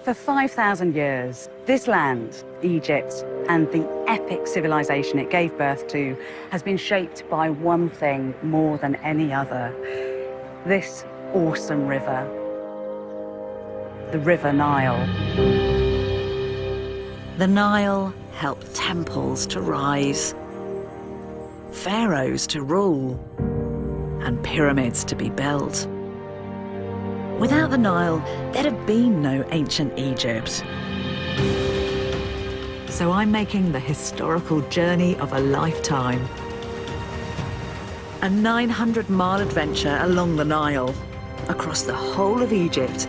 For 5,000 years, this land, Egypt, and the epic civilization it gave birth to has been shaped by one thing more than any other. This awesome river, the River Nile. The Nile helped temples to rise, pharaohs to rule, and pyramids to be built. Without the Nile, there'd have been no ancient Egypt. So I'm making the historical journey of a lifetime. A 900-mile adventure along the Nile, across the whole of Egypt.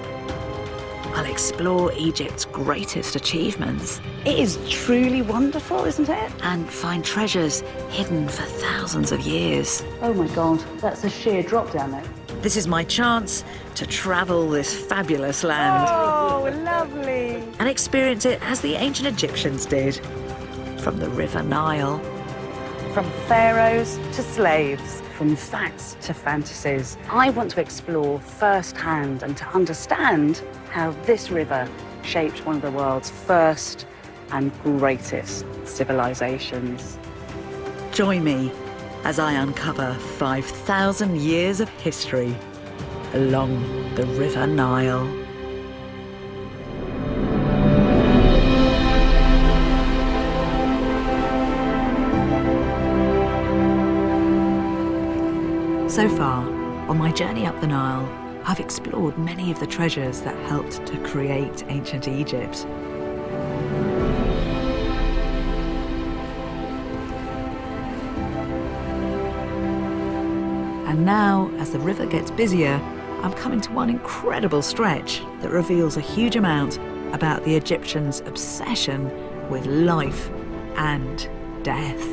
I'll explore Egypt's greatest achievements. It is truly wonderful, isn't it? And find treasures hidden for thousands of years. Oh my God, that's a sheer drop down there. This is my chance to travel this fabulous land. Oh, lovely. And experience it as the ancient Egyptians did, from the River Nile. From pharaohs to slaves, from facts to fantasies. I want to explore firsthand and to understand how this river shaped one of the world's first and greatest civilizations. Join me as I uncover 5,000 years of history along the River Nile. So far, on my journey up the Nile, I've explored many of the treasures that helped to create ancient Egypt. And now, as the river gets busier, I'm coming to one incredible stretch that reveals a huge amount about the Egyptians' obsession with life and death.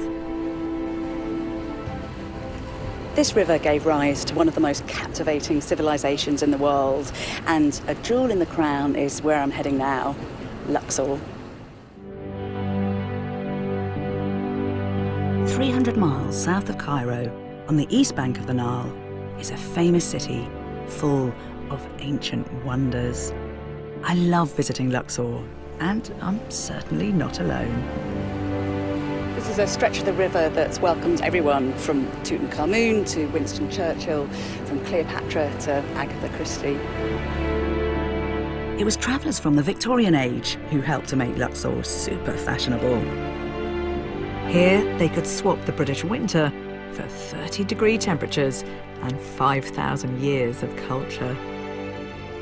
This river gave rise to one of the most captivating civilizations in the world, and a jewel in the crown is where I'm heading now, Luxor. 300 miles south of Cairo, on the east bank of the Nile, is a famous city full of ancient wonders. I love visiting Luxor, and I'm certainly not alone. This is a stretch of the river that's welcomed everyone from Tutankhamun to Winston Churchill, from Cleopatra to Agatha Christie. It was travellers from the Victorian age who helped to make Luxor super fashionable. Here, they could swap the British winter for 30-degree temperatures and 5,000 years of culture.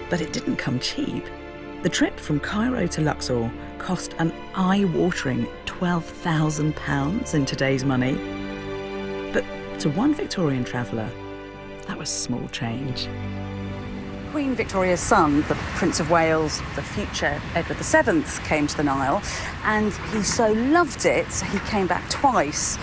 But it didn't come cheap. The trip from Cairo to Luxor cost an eye-watering £12,000 in today's money. But to one Victorian traveller, that was small change. Queen Victoria's son, the Prince of Wales, the future Edward VII, came to the Nile, and he so loved it, he came back twice.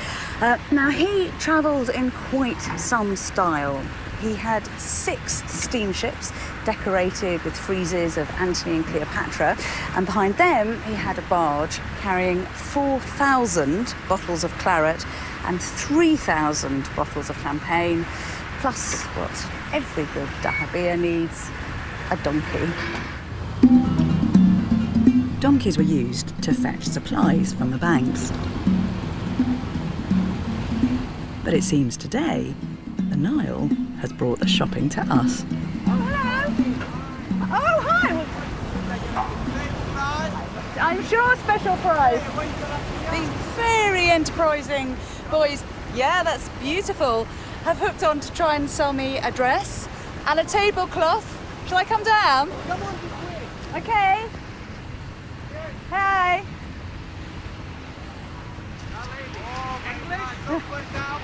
Now, he travelled in quite some style. He had 6 steamships decorated with friezes of Antony and Cleopatra, and behind them he had a barge carrying 4,000 bottles of claret and 3,000 bottles of champagne, plus what every good dahabeah needs, a donkey. Donkeys were used to fetch supplies from the banks. But it seems today, the Nile has brought the shopping to us. Oh, hello. Oh, hi. I'm sure special price. These very enterprising boys, yeah, that's beautiful, have hooked on to try and sell me a dress and a tablecloth. Shall I come down? Come on, be quick. Okay. Hi.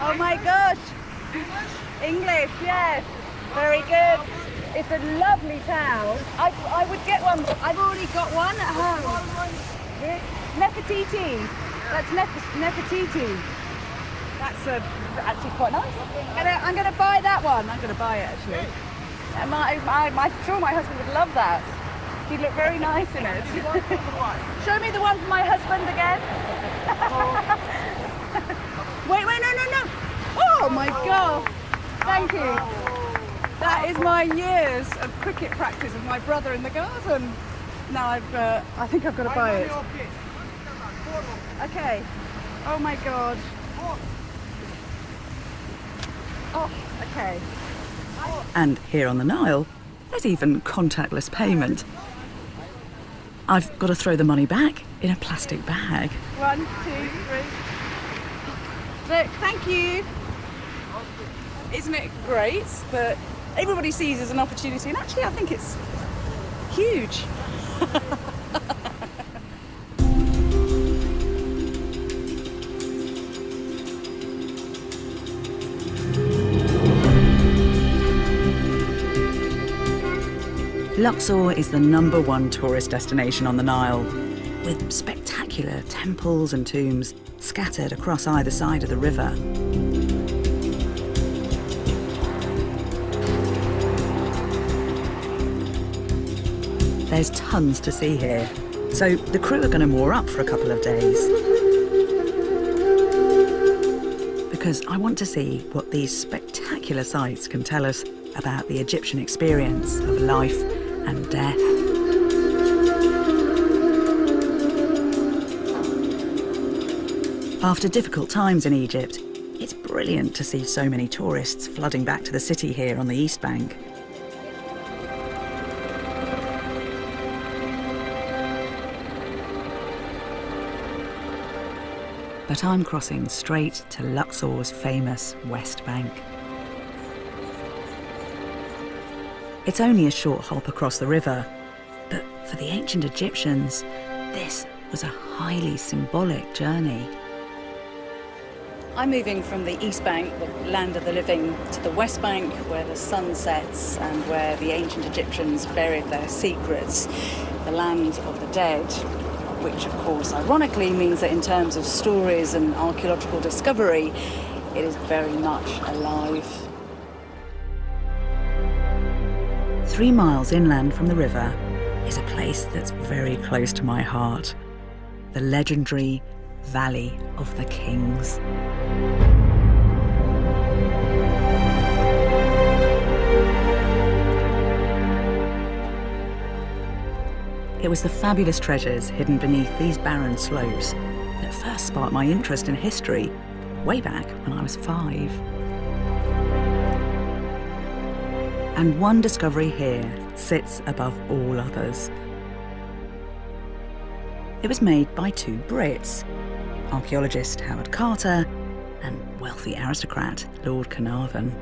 Oh my gosh. English, yes. Very good. It's a lovely towel. I would get one. I've already got one at home. Nefertiti. That's Nefertiti. That's actually quite nice. I'm going to buy that one. I'm going to buy it actually. I'm sure my husband would love that. He'd look very nice in it. Show me the one for my husband again. Wait, no. Oh my God. Thank you. That is my years of cricket practice with my brother in the garden. Now I think I've got to buy it. Okay. Oh my God. Oh, okay. And here on the Nile, there's even contactless payment. I've got to throw the money back in a plastic bag. 1, 2, 3. Look, thank you. Isn't it great that everybody sees as an opportunity? And actually, I think it's huge. Luxor is the #1 tourist destination on the Nile, with spectacular temples and tombs scattered across either side of the river. There's tons to see here, so the crew are going to moor up for a couple of days. Because I want to see what these spectacular sights can tell us about the Egyptian experience of life and death. After difficult times in Egypt, it's brilliant to see so many tourists flooding back to the city here on the East Bank. But I'm crossing straight to Luxor's famous West Bank. It's only a short hop across the river, but for the ancient Egyptians, this was a highly symbolic journey. I'm moving from the East Bank, the land of the living, to the West Bank, where the sun sets and where the ancient Egyptians buried their secrets, the land of the dead, which of course ironically means that in terms of stories and archaeological discovery, it is very much alive. 3 miles inland from the river is a place that's very close to my heart, the legendary Valley of the Kings. It was the fabulous treasures hidden beneath these barren slopes that first sparked my interest in history way back when I was 5. And one discovery here sits above all others. It was made by 2 Brits, archaeologist Howard Carter and wealthy aristocrat Lord Carnarvon.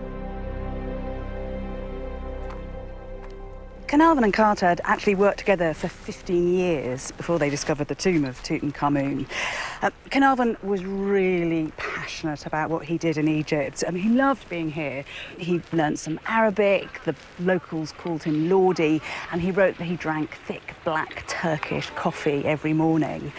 Carnarvon and Carter had actually worked together for 15 years before they discovered the tomb of Tutankhamun. Carnarvon was really passionate about what he did in Egypt. I mean, he loved being here. He learnt some Arabic, the locals called him Lordy, and he wrote that he drank thick black Turkish coffee every morning.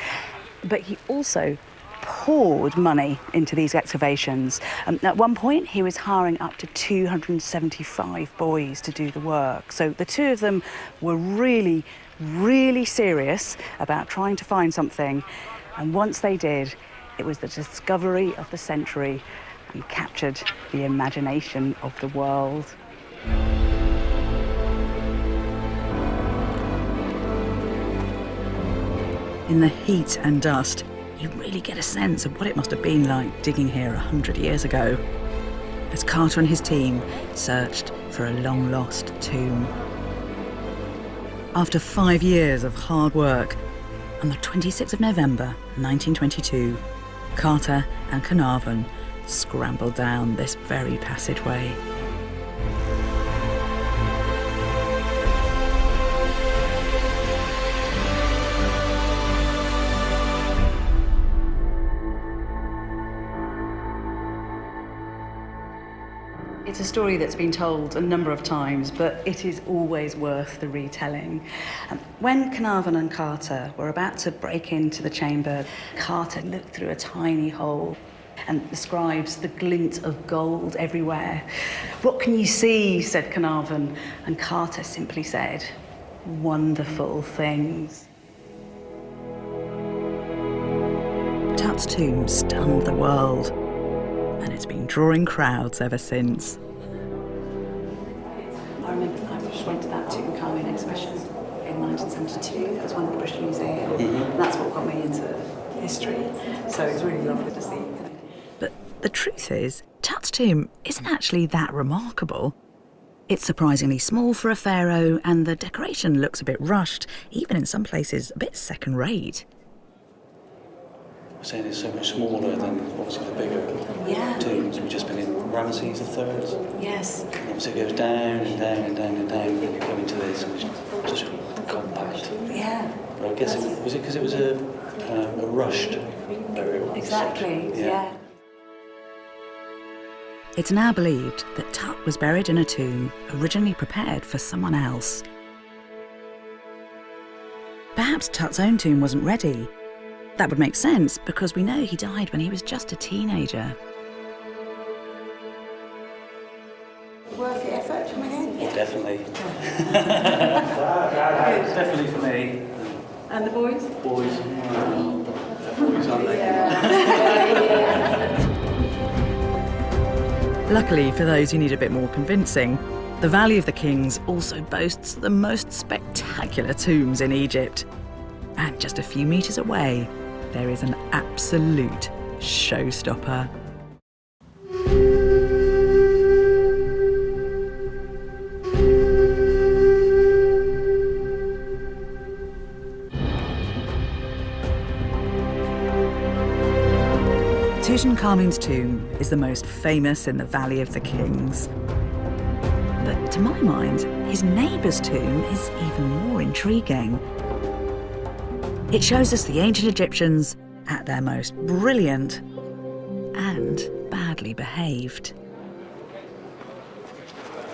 But he also poured money into these excavations. At one point, he was hiring up to 275 boys to do the work. So the 2 of them were really, really serious about trying to find something. And once they did, it was the discovery of the century and captured the imagination of the world. In the heat and dust, you really get a sense of what it must have been like digging here 100 years ago, as Carter and his team searched for a long-lost tomb. After 5 years of hard work, on the 26th of November 1922, Carter and Carnarvon scrambled down this very passageway. It's a story that's been told a number of times, but it is always worth the retelling. When Carnarvon and Carter were about to break into the chamber, Carter looked through a tiny hole and describes the glint of gold everywhere. "What can you see?" said Carnarvon, and Carter simply said, "Wonderful things." Tut's tomb stunned the world, and it's been drawing crowds ever since. I remember I just went to that Tutankhamun exhibition in 1970. 1972. That was one at the British Museum. And that's what got me into history. So it's really lovely to see. But the truth is, Tut's tomb isn't actually that remarkable. It's surprisingly small for a pharaoh, and the decoration looks a bit rushed, even in some places a bit second-rate. I'm saying it's so much smaller than obviously the bigger tombs. We've just been in Ramesses III. Yes. And obviously it goes down and down and down and down, and you go into this, and it's just compact. Yeah. But I guess was it because it was a rushed burial? Exactly. Yeah. It's now believed that Tut was buried in a tomb originally prepared for someone else. Perhaps Tut's own tomb wasn't ready. That would make sense because we know he died when he was just a teenager. Worth the effort coming in? Yeah, definitely. Definitely for me. And the boys? Boys. Well, boys, aren't they? Luckily for those who need a bit more convincing, the Valley of the Kings also boasts the most spectacular tombs in Egypt. And just a few metres away, there is an absolute showstopper. Tutankhamun's tomb is the most famous in the Valley of the Kings. But to my mind, his neighbour's tomb is even more intriguing. It shows us the ancient Egyptians at their most brilliant and badly behaved.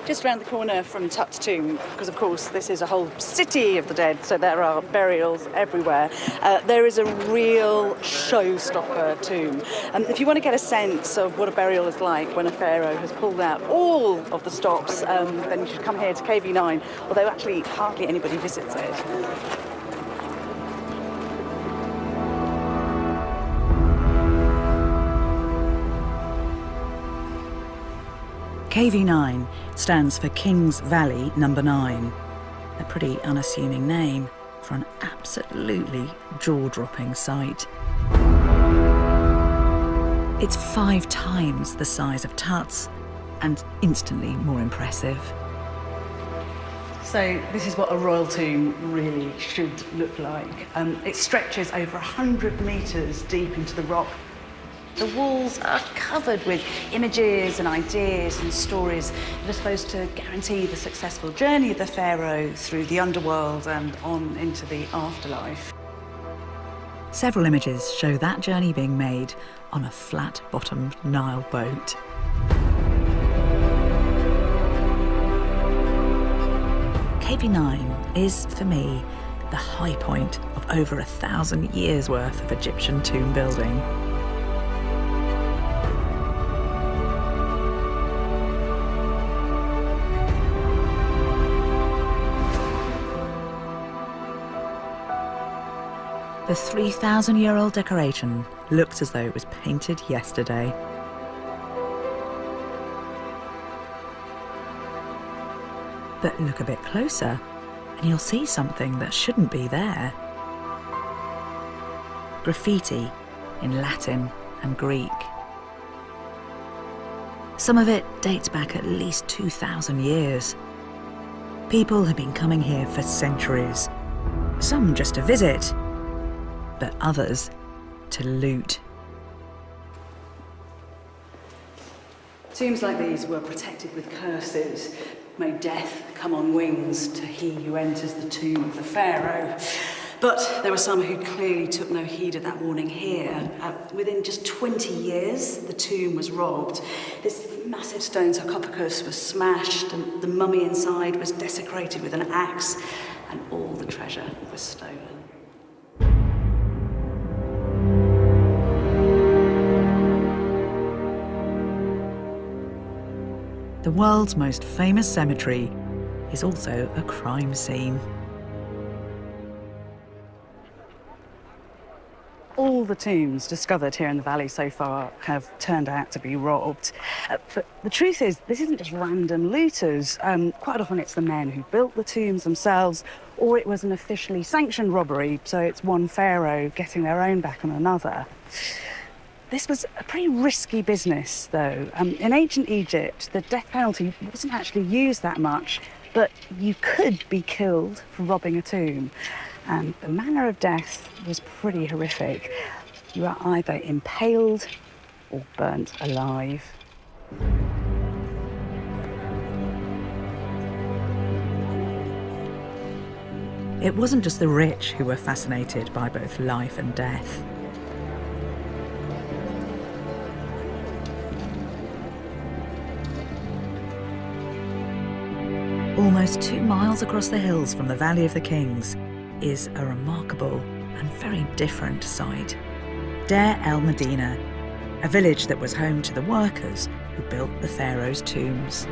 Just around the corner from Tut's tomb, because of course this is a whole city of the dead, so there are burials everywhere. There is a real showstopper tomb. And if you want to get a sense of what a burial is like when a pharaoh has pulled out all of the stops, then you should come here to KV9, although actually hardly anybody visits it. KV9 stands for King's Valley Number 9, a pretty unassuming name for an absolutely jaw-dropping site. It's 5 times the size of Tut's and instantly more impressive. So this is what a royal tomb really should look like. It stretches over 100 metres deep into the rock. The walls are covered with images and ideas and stories that are supposed to guarantee the successful journey of the pharaoh through the underworld and on into the afterlife. Several images show that journey being made on a flat-bottomed Nile boat. KV9 is, for me, the high point of over 1,000 years' worth of Egyptian tomb building. The 3,000-year-old decoration looks as though it was painted yesterday. But look a bit closer, and you'll see something that shouldn't be there. Graffiti in Latin and Greek. Some of it dates back at least 2,000 years. People have been coming here for centuries, some just to visit, but others to loot. Tombs like these were protected with curses. May death come on wings to he who enters the tomb of the pharaoh. But there were some who clearly took no heed of that warning here. Within just 20 years, the tomb was robbed. This massive stone sarcophagus was smashed, and the mummy inside was desecrated with an axe, and all the treasure was stolen. The world's most famous cemetery is also a crime scene. All all the tombs discovered here in the valley so far have turned out to be robbed. But the truth is, this isn't just random looters. Quite often it's the men who built the tombs themselves, or it was an officially sanctioned robbery, so it's one pharaoh getting their own back on another. This was a pretty risky business, though. In ancient Egypt, the death penalty wasn't actually used that much, but you could be killed for robbing a tomb. And the manner of death was pretty horrific. You are either impaled or burnt alive. It wasn't just the rich who were fascinated by both life and death. Almost 2 miles across the hills from the Valley of the Kings is a remarkable and very different site. Deir el-Medina, a village that was home to the workers who built the pharaoh's tombs.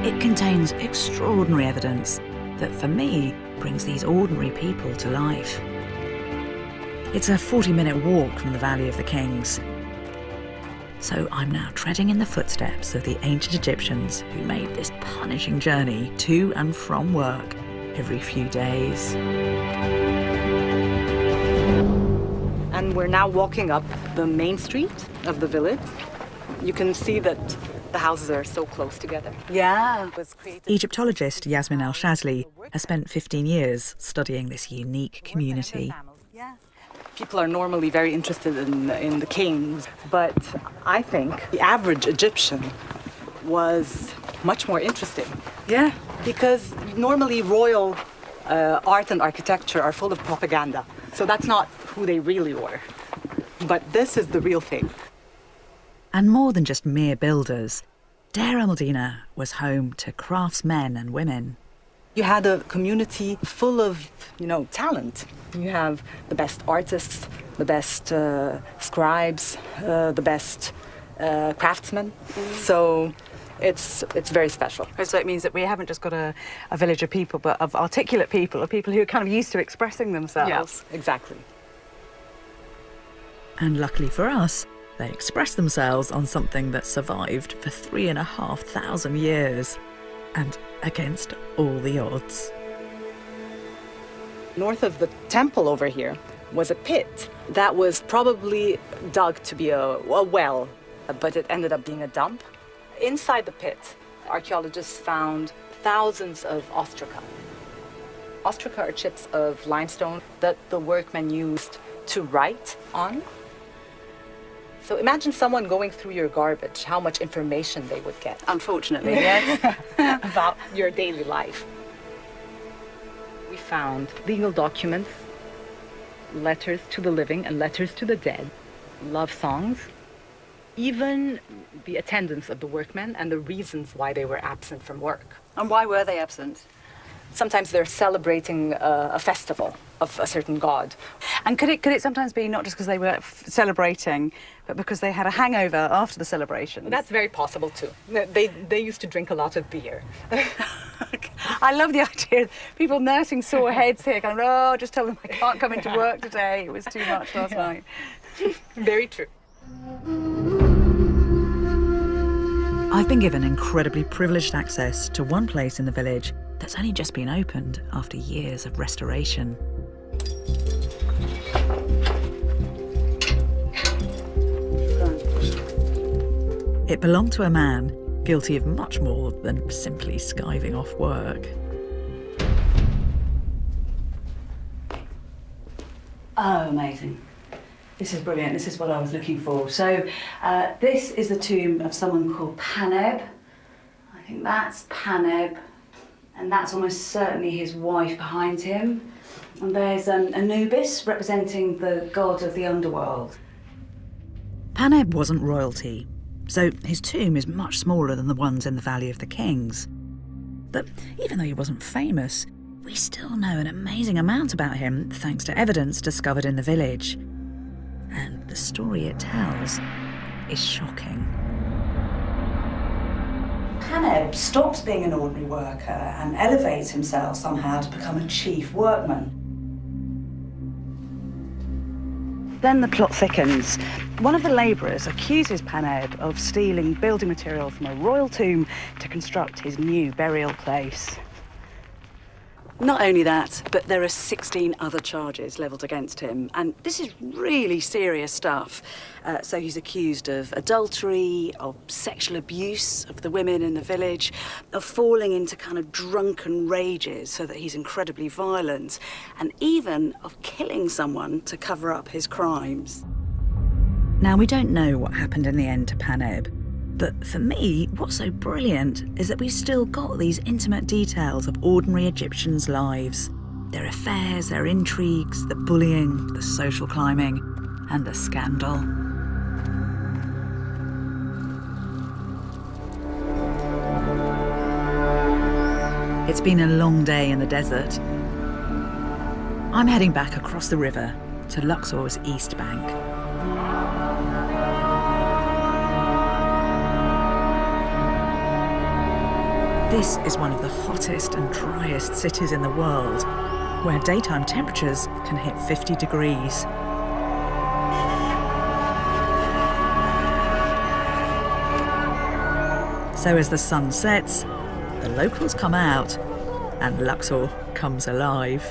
It contains extraordinary evidence that, for me, brings these ordinary people to life. It's a 40-minute walk from the Valley of the Kings. So I'm now treading in the footsteps of the ancient Egyptians who made this punishing journey to and from work every few days. And we're now walking up the main street of the village. You can see that the houses are so close together. Yeah. Egyptologist Yasmin El-Shazli has spent 15 years studying this unique community. People are normally very interested in the kings, but I think the average Egyptian was much more interesting. Yeah. Because normally royal art and architecture are full of propaganda. So that's not who they really were. But this is the real thing. And more than just mere builders, Deir el-Medina was home to craftsmen and women. You had a community full of, talent. You have the best artists, the best scribes, the best craftsmen. So it's very special. So it means that we haven't just got a village of people, but of articulate people, of people who are kind of used to expressing themselves. Yes, exactly. And luckily for us, they expressed themselves on something that survived for 3,500 years. And against all the odds. North of the temple over here was a pit that was probably dug to be a well, but it ended up being a dump. Inside the pit, archaeologists found thousands of ostraca. Ostraca are chips of limestone that the workmen used to write on. So imagine someone going through your garbage, how much information they would get. Unfortunately, yes. About your daily life. We found legal documents, letters to the living and letters to the dead, love songs, even the attendance of the workmen and the reasons why they were absent from work. And why were they absent? Sometimes they're celebrating a festival of a certain god. And could it sometimes be not just because they were celebrating, but because they had a hangover after the celebration? That's very possible too. They used to drink a lot of beer. I love the idea of people nursing sore heads here, going, oh, just tell them I can't come into work today. It was too much last night. Very true. I've been given incredibly privileged access to one place in the village that's only just been opened after years of restoration. It belonged to a man guilty of much more than simply skiving off work. Oh, amazing. This is brilliant. This is what I was looking for. So this is the tomb of someone called Paneb. I think that's Paneb. And that's almost certainly his wife behind him. And there's Anubis, representing the god of the underworld. Paneb wasn't royalty, so his tomb is much smaller than the ones in the Valley of the Kings. But even though he wasn't famous, we still know an amazing amount about him thanks to evidence discovered in the village. And the story it tells is shocking. Paneb stops being an ordinary worker and elevates himself somehow to become a chief workman. Then the plot thickens. One of the labourers accuses Paneb of stealing building material from a royal tomb to construct his new burial place. Not only that, but there are 16 other charges levelled against him, and this is really serious stuff. So he's accused of adultery, of sexual abuse of the women in the village, of falling into kind of drunken rages so that he's incredibly violent, and even of killing someone to cover up his crimes. Now, we don't know what happened in the end to Paneb, but for me, what's so brilliant is that we've still got these intimate details of ordinary Egyptians' lives. Their affairs, their intrigues, the bullying, the social climbing, and the scandal. It's been a long day in the desert. I'm heading back across the river to Luxor's east bank. This is one of the hottest and driest cities in the world, where daytime temperatures can hit 50 degrees. So as the sun sets, the locals come out and Luxor comes alive.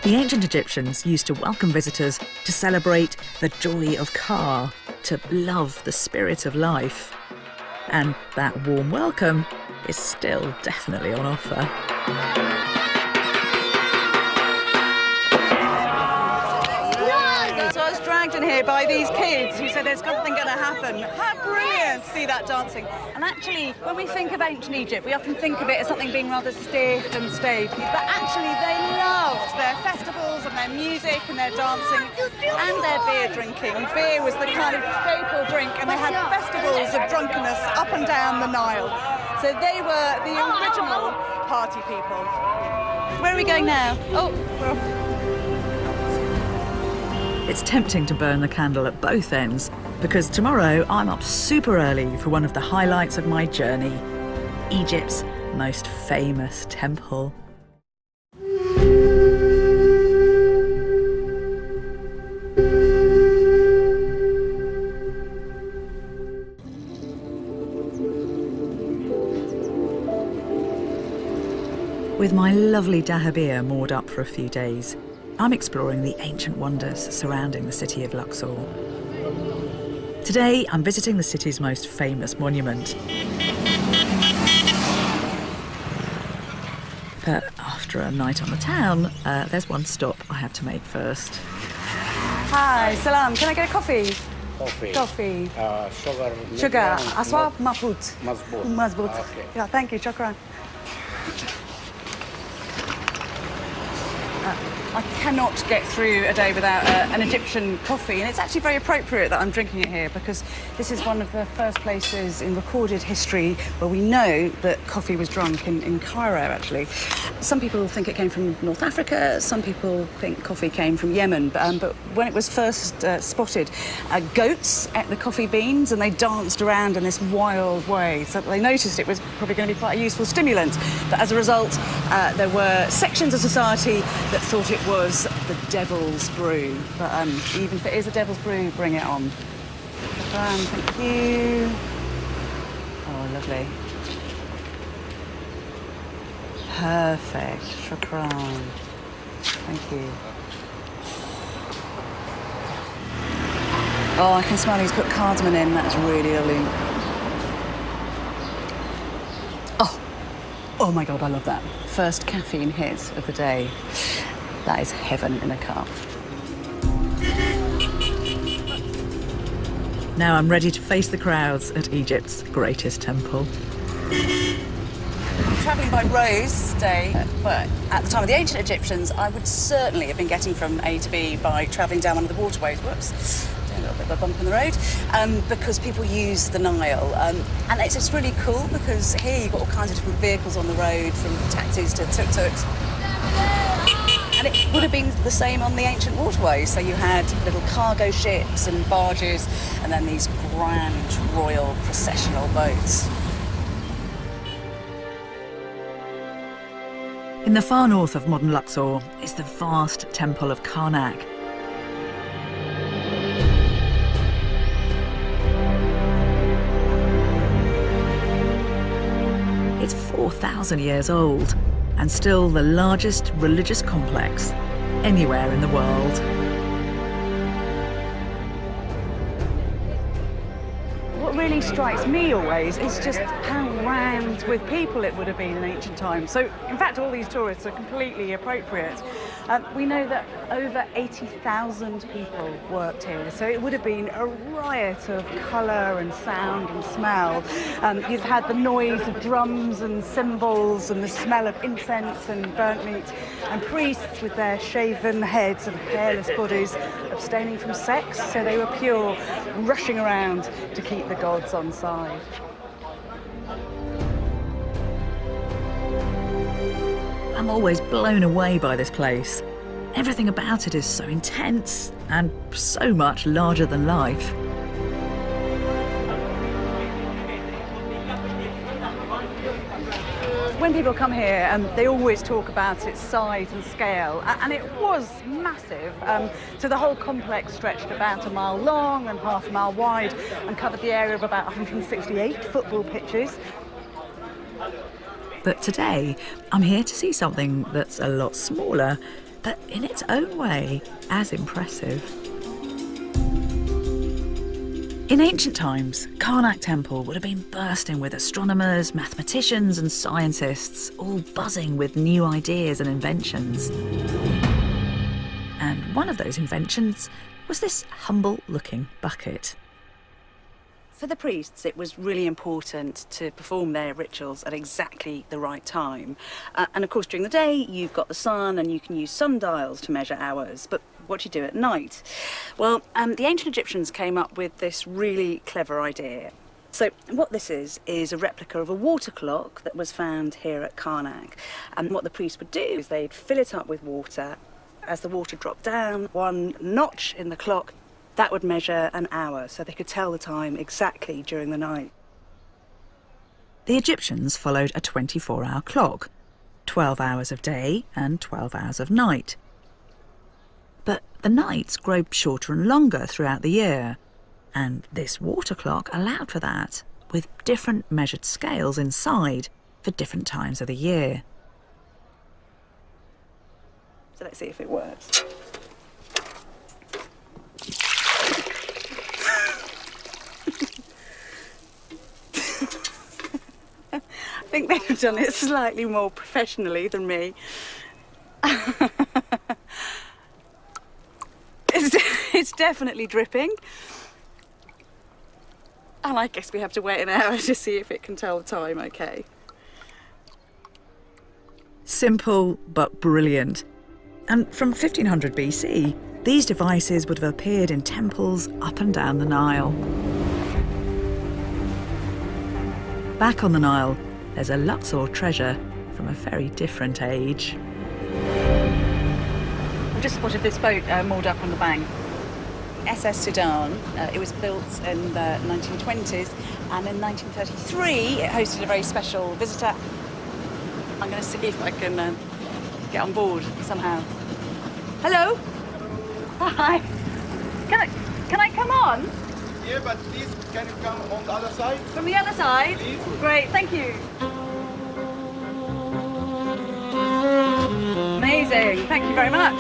The ancient Egyptians used to welcome visitors to celebrate the joy of Ka, to love the spirit of life. And that warm welcome is still definitely on offer. So I was dragged in here by these kids who said there's something going to happen. How brilliant to see that dancing. And actually, when we think of ancient Egypt, we often think of it as something being rather stiff and staged. But actually, they loved their festivals and their music and their dancing and their beer drinking. Beer was the kind of staple drink, and they had festivals of drunkenness up and down the Nile. So they were the original party people. Where are we going now? Oh, we're off. It's tempting to burn the candle at both ends, because tomorrow I'm up super early for one of the highlights of my journey, Egypt's most famous temple. With my lovely dahabeah moored up for a few days, I'm exploring the ancient wonders surrounding the city of Luxor. Today, I'm visiting the city's most famous monument. But after a night on the town, there's one stop I have to make first. Hi, salam. Can I get a coffee? Coffee. Sugar. Aswa maput. Mazboot. Okay. Yeah, thank you. Shukran. I cannot get through a day without an Egyptian coffee, and it's actually very appropriate that I'm drinking it here because this is one of the first places in recorded history where we know that coffee was drunk in Cairo, actually. Some people think it came from North Africa, some people think coffee came from Yemen, but when it was first spotted, goats ate the coffee beans and they danced around in this wild way, so they noticed it was probably going to be quite a useful stimulant. But as a result, there were sections of society that thought it was the devil's brew. But even if it is a devil's brew, bring it on. Thank you. Oh, lovely. Perfect. Shukran. Thank you. Oh, I can smell he's put cardamom in. That's really lovely. Oh my God, I love that. First caffeine hit of the day. That is heaven in a cup. Now I'm ready to face the crowds at Egypt's greatest temple. I'm travelling by roads today, but at the time of the ancient Egyptians, I would certainly have been getting from A to B by travelling down one of the waterways. Whoops. Doing a little bit of a bump in the road, because people use the Nile. And it's just really cool because here you've got all kinds of different vehicles on the road, from taxis to tuk-tuks. And it would have been the same on the ancient waterways. So you had little cargo ships and barges, and then these grand royal processional boats. In the far north of modern Luxor is the vast temple of Karnak. It's 4,000 years old and still the largest religious complex anywhere in the world. What really strikes me always is just how rammed with people it would have been in ancient times. So, in fact, all these tourists are completely appropriate. We know that over 80,000 people worked here, so it would have been a riot of colour and sound and smell. You've had the noise of drums and cymbals and the smell of incense and burnt meat, and priests with their shaven heads and hairless bodies abstaining from sex, so they were pure, rushing around to keep the gods on side. I'm always blown away by this place. Everything about it is so intense and so much larger than life. When people come here, they always talk about its size and scale, and it was massive. So the whole complex stretched about a mile long and half a mile wide and covered the area of about 168 football pitches. But today, I'm here to see something that's a lot smaller, but in its own way, as impressive. In ancient times, Karnak Temple would have been bursting with astronomers, mathematicians and scientists, all buzzing with new ideas and inventions. And one of those inventions was this humble-looking bucket. For the priests, it was really important to perform their rituals at exactly the right time. And of course, during the day, you've got the sun and you can use sundials to measure hours. But what do you do at night? Well, the ancient Egyptians came up with this really clever idea. So what this is a replica of a water clock that was found here at Karnak. And what the priests would do is they'd fill it up with water. As the water dropped down, one notch in the clock, that would measure an hour, so they could tell the time exactly during the night. The Egyptians followed a 24-hour clock, 12 hours of day and 12 hours of night. But the nights grow shorter and longer throughout the year, and this water clock allowed for that, with different measured scales inside for different times of the year. So let's see if it works. I think they've done it slightly more professionally than me. It's definitely dripping. And I guess we have to wait an hour to see if it can tell the time okay. Simple but brilliant. And from 1500 BC, these devices would have appeared in temples up and down the Nile. Back on the Nile, there's a Luxor treasure from a very different age. I've just spotted this boat moored up on the bank. SS Sudan. It was built in the 1920s, and in 1933 it hosted a very special visitor. I'm going to see if I can get on board somehow. Hello? Hi. Can I come on? Yeah, but please, can you come on the other side? From the other side? Please. Great, thank you. Amazing, thank you very much.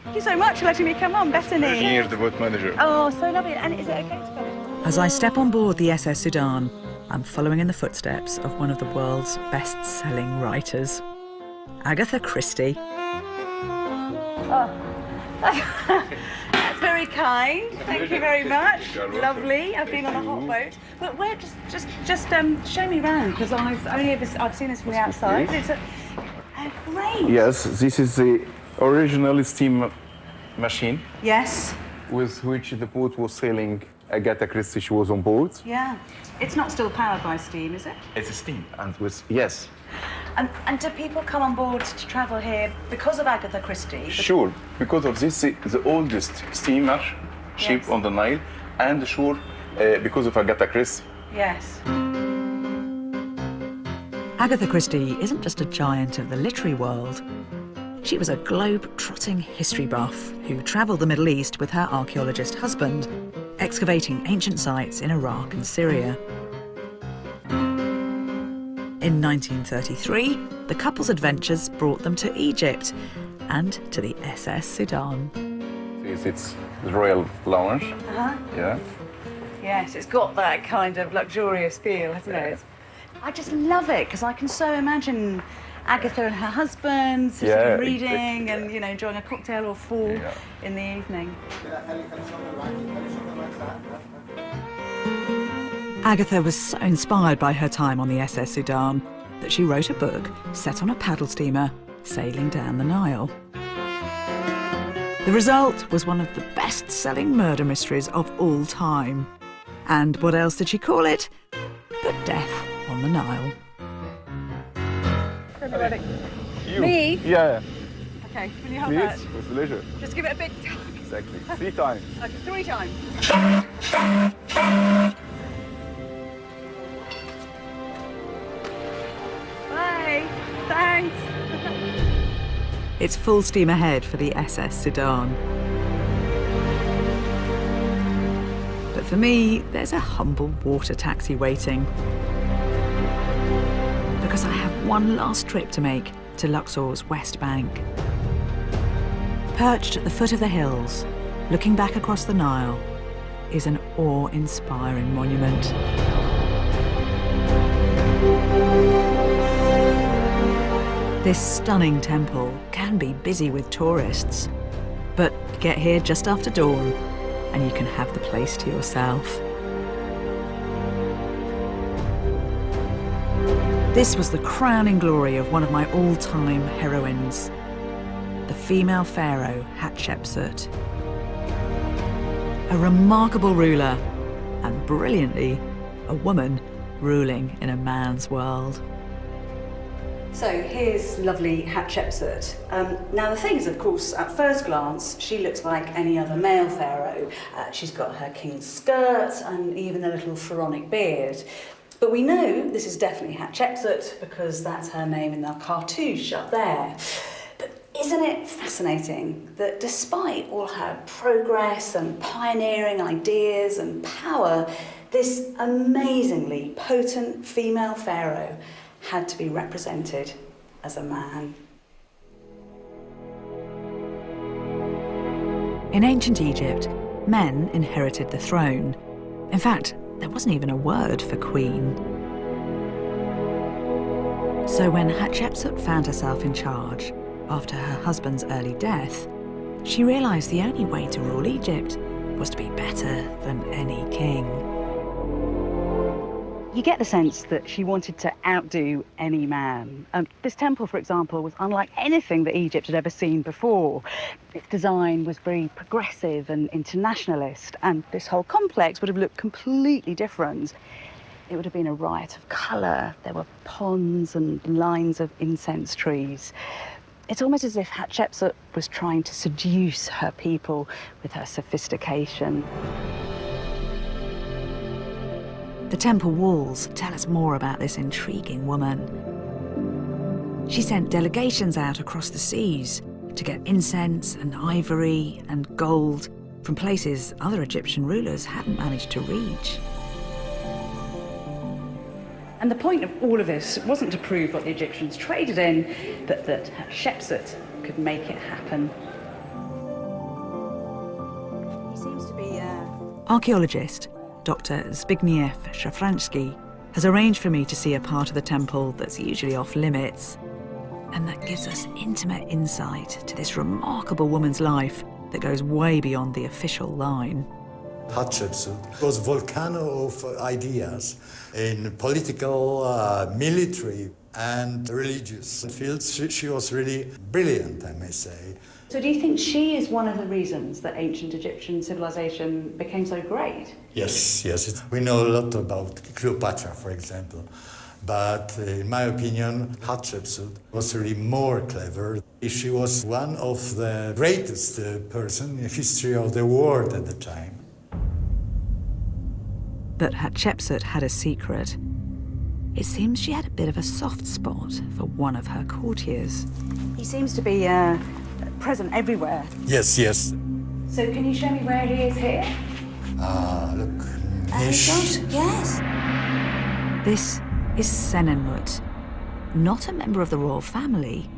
Thank you so much for letting me come on, Bettany. Here's the boat manager. Oh, so lovely. And is it okay to go? As I step on board the SS Sudan, I'm following in the footsteps of one of the world's best-selling writers, Agatha Christie. Oh. That's very kind. Thank you very much. Lovely. I've been on a hot boat. But where? Just show me around, because I've seen this from the outside. It's great. Yes, this is the original steam machine Yes. with which the boat was sailing. Agatha Christie, she was on board. Yeah. It's not still powered by steam, is it? It's a steam, and with yes. And do people come on board to travel here because of Agatha Christie? Sure, because of this, the oldest steamer ship Yes. on the Nile, and sure, because of Agatha Christie. Yes. Agatha Christie isn't just a giant of the literary world. She was a globe-trotting history buff who travelled the Middle East with her archaeologist husband, excavating ancient sites in Iraq and Syria. In 1933, the couple's adventures brought them to Egypt and to the SS Sudan. It's the royal lounge. Yeah. Yes, it's got that kind of luxurious feel, hasn't it? I just love it because I can so imagine Agatha and her husband sitting reading and, you know, enjoying a cocktail or four in the evening. Agatha was so inspired by her time on the SS Sudan that she wrote a book set on a paddle steamer sailing down the Nile. The result was one of the best-selling murder mysteries of all time. And what else did she call it but Death on the Nile? Everybody. You. Me? Yeah. Okay, will you hold Please, that? with pleasure. Just give it a big tug. Exactly. 3 times. Okay, 3 times. Bye. Thanks. It's full steam ahead for the SS Sudan. But for me, there's a humble water taxi waiting. Because I have one last trip to make to Luxor's West Bank. Perched at the foot of the hills, looking back across the Nile, is an awe-inspiring monument. This stunning temple can be busy with tourists, but get here just after dawn and you can have the place to yourself. This was the crowning glory of one of my all-time heroines, the female pharaoh Hatshepsut. A remarkable ruler, and brilliantly, a woman ruling in a man's world. So here's lovely Hatshepsut. Now the thing is, of course, at first glance, she looks like any other male pharaoh. She's got her king's skirt and even a little pharaonic beard. But we know this is definitely Hatshepsut because that's her name in the cartouche up there. But isn't it fascinating that despite all her progress and pioneering ideas and power, this amazingly potent female pharaoh had to be represented as a man? In ancient Egypt, men inherited the throne. In fact, there wasn't even a word for queen. So when Hatshepsut found herself in charge after her husband's early death, she realised the only way to rule Egypt was to be better than any king. You get the sense that she wanted to outdo any man. This temple, for example, was unlike anything that Egypt had ever seen before. Its design was very progressive and internationalist, and this whole complex would have looked completely different. It would have been a riot of colour. There were ponds and lines of incense trees. It's almost as if Hatshepsut was trying to seduce her people with her sophistication. The temple walls tell us more about this intriguing woman. She sent delegations out across the seas to get incense and ivory and gold from places other Egyptian rulers hadn't managed to reach. And the point of all of this wasn't to prove what the Egyptians traded in, but that Hatshepsut could make it happen. He seems to be Archaeologist Dr. Zbigniew Szafranski has arranged for me to see a part of the temple that's usually off limits, and that gives us intimate insight to this remarkable woman's life that goes way beyond the official line. Hatshepsut was a volcano of ideas in political, military and religious fields. She was really brilliant, I may say. So do you think she is one of the reasons that ancient Egyptian civilization became so great? Yes. We know a lot about Cleopatra, for example. But in my opinion, Hatshepsut was really more clever. She was one of the greatest person in the history of the world at the time. But Hatshepsut had a secret. It seems she had a bit of a soft spot for one of her courtiers. He seems to be present everywhere. Yes, yes. So can you show me where he is here? Look. Yes. This is Senenmut, not a member of the royal family,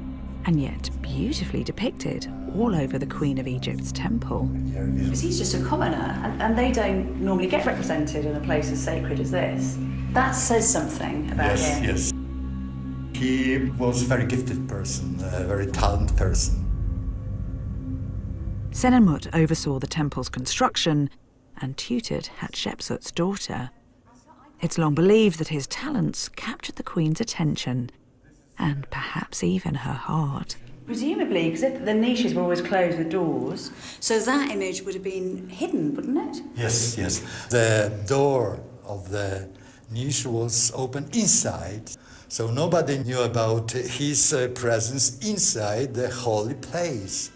and yet beautifully depicted all over the Queen of Egypt's temple. Because he's just a commoner, and they don't normally get represented in a place as sacred as this. That says something about him. Yes. He was a very gifted person, a very talented person. Senenmut oversaw the temple's construction and tutored Hatshepsut's daughter. It's long believed that his talents captured the Queen's attention and perhaps even her heart. Presumably, because the niches were always closed with doors, so that image would have been hidden, wouldn't it? Yes, yes. The door of the niche was open inside, so nobody knew about his presence inside the holy place.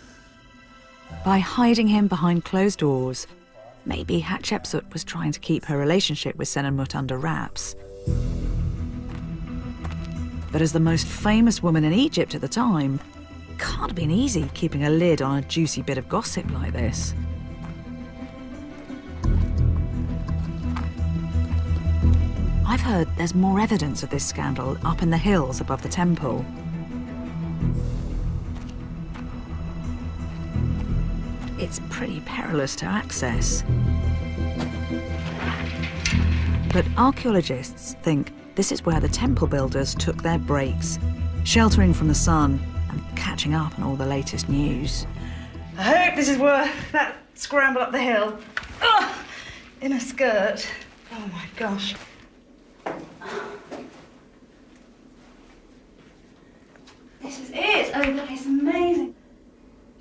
By hiding him behind closed doors, maybe Hatshepsut was trying to keep her relationship with Senenmut under wraps. But as the most famous woman in Egypt at the time, it can't have been easy keeping a lid on a juicy bit of gossip like this. I've heard there's more evidence of this scandal up in the hills above the temple. It's pretty perilous to access. But archaeologists think this is where the temple builders took their breaks, sheltering from the sun and catching up on all the latest news. I hope this is worth that scramble up the hill. Ugh, in a skirt. Oh my gosh. This is it. Oh, that is amazing.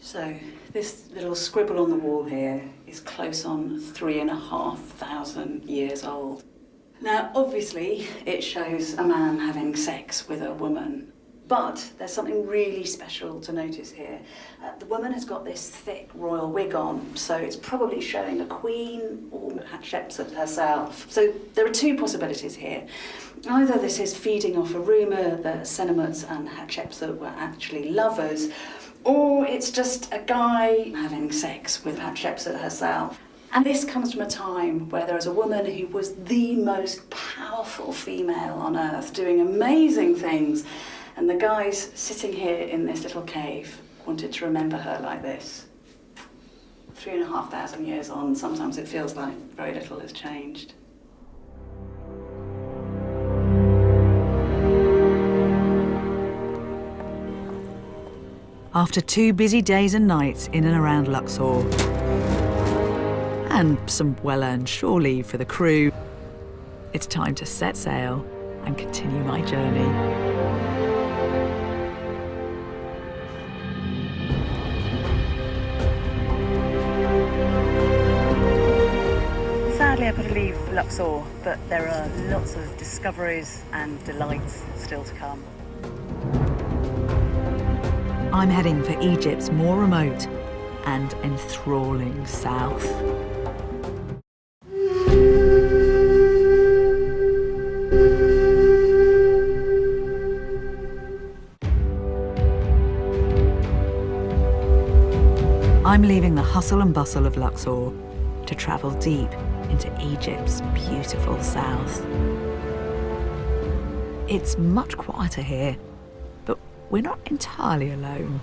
So, this little scribble on the wall here is close on 3,500 years old. Now, obviously, it shows a man having sex with a woman. But there's something really special to notice here. The woman has got this thick royal wig on, so it's probably showing a queen or Hatshepsut herself. So there are two possibilities here. Either this is feeding off a rumour that Senenmut and Hatshepsut were actually lovers, or it's just a guy having sex with Hatshepsut herself. And this comes from a time where there was a woman who was the most powerful female on earth, doing amazing things. And the guys sitting here in this little cave wanted to remember her like this. 3,500 years on, sometimes it feels like very little has changed. After 2 busy days and nights in and around Luxor, and some well-earned shore leave for the crew, it's time to set sail and continue my journey. Sadly, I've got to leave Luxor, but there are lots of discoveries and delights still to come. I'm heading for Egypt's more remote and enthralling south. I'm leaving the hustle and bustle of Luxor to travel deep into Egypt's beautiful south. It's much quieter here, but we're not entirely alone.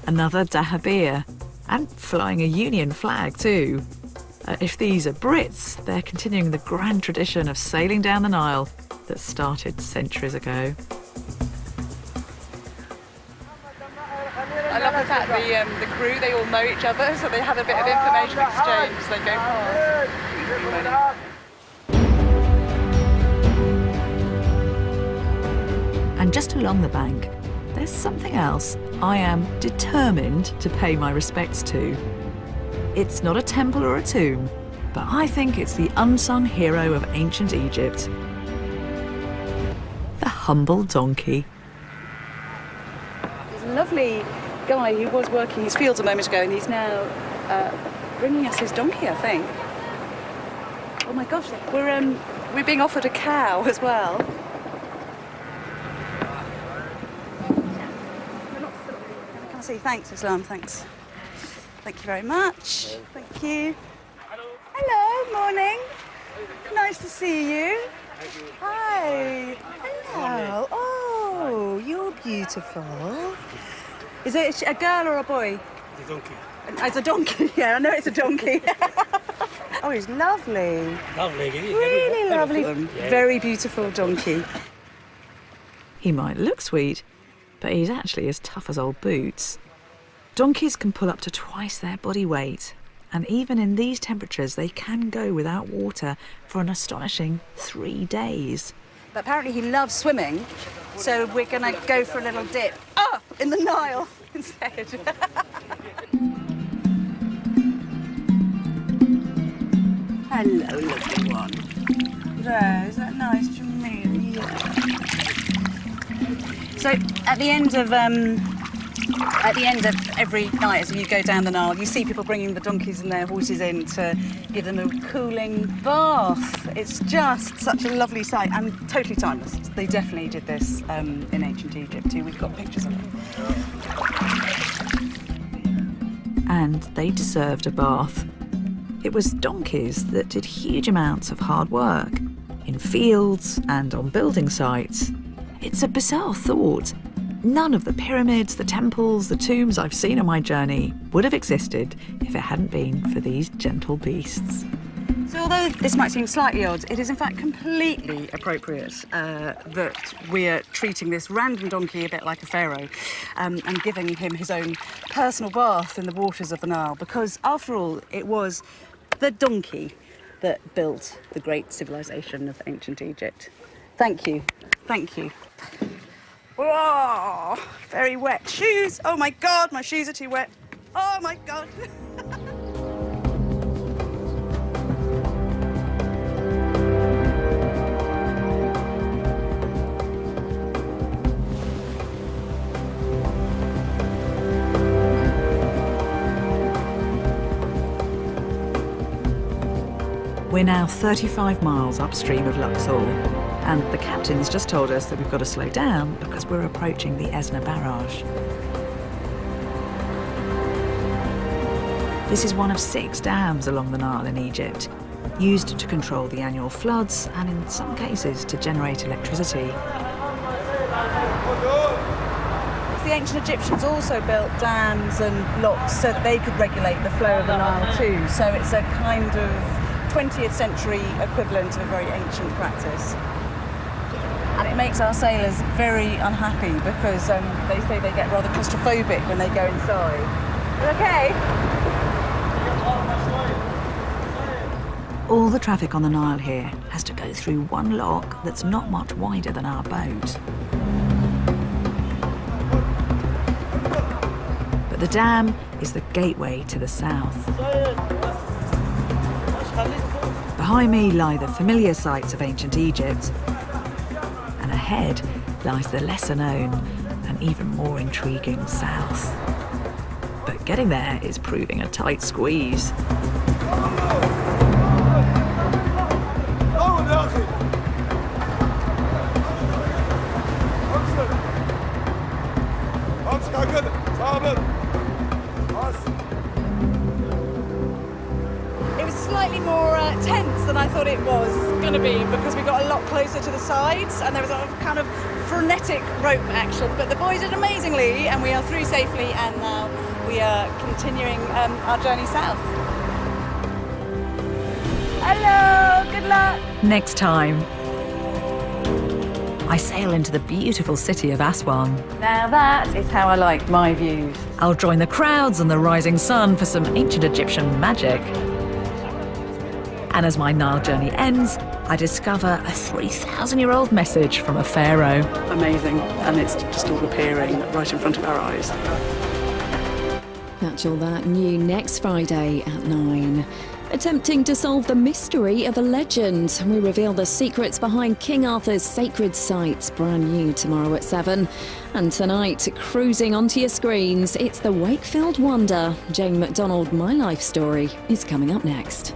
Another dahabeah, and flying a Union flag too. If these are Brits, they're continuing the grand tradition of sailing down the Nile that started centuries ago. I love the fact the crew, they all know each other, so they have a bit of information exchange as they go past. And just along the bank, there's something else I am determined to pay my respects to. It's not a temple or a tomb, but I think it's the unsung hero of ancient Egypt. The humble donkey. There's a lovely guy who was working his fields a moment ago, and he's now bringing us his donkey, I think. Oh my gosh, we're being offered a cow as well. Can I say thanks, Islam? Thanks. Thank you very much. Thank you. Hello, morning. Nice to see you. Hi. Hello. Oh, you're beautiful. Is it a girl or a boy? The donkey. It's a donkey, yeah, I know it's a donkey. Oh, he's lovely. Lovely. Really lovely. Very beautiful donkey. He might look sweet, but he's actually as tough as old boots. Donkeys can pull up to twice their body weight, and even in these temperatures, they can go without water for an astonishing 3 days. But apparently he loves swimming, so we're going to go for a little dip. Oh, in the Nile instead. Hello, lovely one. There, is that nice to meet you? So at the end of every night, as you go down the Nile, you see people bringing the donkeys and their horses in to give them a cooling bath. It's just such a lovely sight and totally timeless. They definitely did this in ancient Egypt too. We've got pictures of it. And they deserved a bath. It was donkeys that did huge amounts of hard work in fields and on building sites. It's a bizarre thought. None of the pyramids, the temples, the tombs I've seen on my journey would have existed if it hadn't been for these gentle beasts. So although this might seem slightly odd, it is in fact completely appropriate that we're treating this random donkey a bit like a pharaoh and giving him his own personal bath in the waters of the Nile, because after all, it was the donkey that built the great civilization of ancient Egypt. Thank you. Thank you. Whoa, very wet shoes. Oh my God, my shoes are too wet. Oh my God. We're now 35 miles upstream of Luxor, and the captain's just told us that we've got to slow down because we're approaching the Esna barrage. This is one of 6 dams along the Nile in Egypt, used to control the annual floods and in some cases to generate electricity. The ancient Egyptians also built dams and locks so that they could regulate the flow of the Nile too. So it's a kind of 20th century equivalent of a very ancient practice. And it makes our sailors very unhappy because they say they get rather claustrophobic when they go inside. Okay? All the traffic on the Nile here has to go through one lock that's not much wider than our boat. But the dam is the gateway to the south. Behind me lie the familiar sights of ancient Egypt, and ahead lies the lesser known and even more intriguing south. But getting there is proving a tight squeeze. It was slightly more tense than I thought it was going to be because we got a lot closer to the sides and there was a kind of frenetic rope action. But the boys did amazingly and we are through safely and now we are continuing our journey south. Hello, good luck. Next time, I sail into the beautiful city of Aswan. Now that is how I like my views. I'll join the crowds and the rising sun for some ancient Egyptian magic. And as my Nile journey ends, I discover a 3,000-year-old message from a pharaoh. Amazing, and it's just all appearing right in front of our eyes. That's all that new next Friday at 9. Attempting to solve the mystery of a legend, we reveal the secrets behind King Arthur's sacred sites, brand new tomorrow at 7. And tonight, cruising onto your screens, it's the Wakefield Wonder. Jane McDonald, My Life Story, is coming up next.